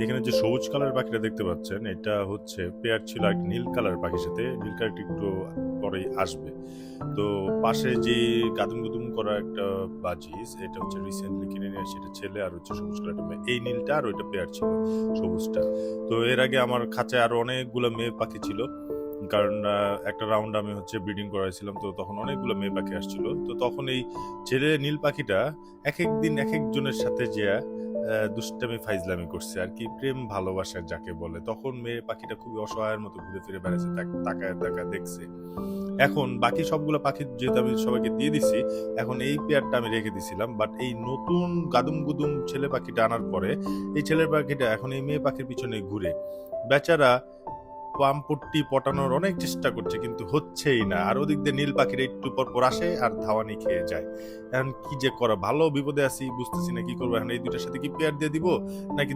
এখানে যে সবুজ কালারের পাখিটা দেখতে পাচ্ছেন এটা হচ্ছে পেয়ার ছিল একটা নীল কালারের পাখির সাথে। নীল কালারটা একটু পরেই আসবে। তো পাশে যে গাদুম গুদুম করা একটা বাজিজ, এটা হচ্ছে রিসেন্টলি কিনে নিয়ে সেটা ছেলে, আর হচ্ছে সবুজ কালারটা মেয়ে। এই নীলটা আর ওইটা পেয়ার ছিল, সবুজটা। তো এর আগে আমার খাঁচায় আরো অনেকগুলো মেয়ে পাখি ছিল, কারণ একটা রাউন্ড আমি হচ্ছে ব্রিডিং করাইছিলাম, তো তখন অনেকগুলো মেয়ে পাখি আসছিল। তো তখন এই ছেলে নীল পাখিটা এক এক দিন এক একজনের সাথে যে দুষ্টামি ফাইজলামি করছে আর কি, প্রেম ভালোবাসার যাকে বলে। তখন মেয়ে পাখিটা খুবই অসহায়ের মতো ঘুরে ফিরে বেড়াচ্ছে, তাকায় তাকায় দেখছে। এখন বাকি সবগুলো পাখি যেহেতু আমি সবাইকে দিয়ে দিছি, এখন এই পেয়ারটা আমি রেখে দিছিলাম। বাট এই নতুন গাদুম গুদুম ছেলে পাখিটা আনার পরে এই ছেলে পাখিটা এখন এই মেয়ে পাখির পিছনে ঘুরে। বেচারা পামপট্টি পটানোর অনেক চেষ্টা করছে, কিন্তু হচ্ছেই না। আর ওদিক দিয়ে নীল পাখিরা একটু পর পর আসে আর ধাওয়ানি খেয়ে যায়। এখন কি যে করা, ভালো বিপদে আছি, বুঝতেছি না কি করবো। এখন এই দুইটার সাথে কি পেয়ার দিয়ে দিব নাকি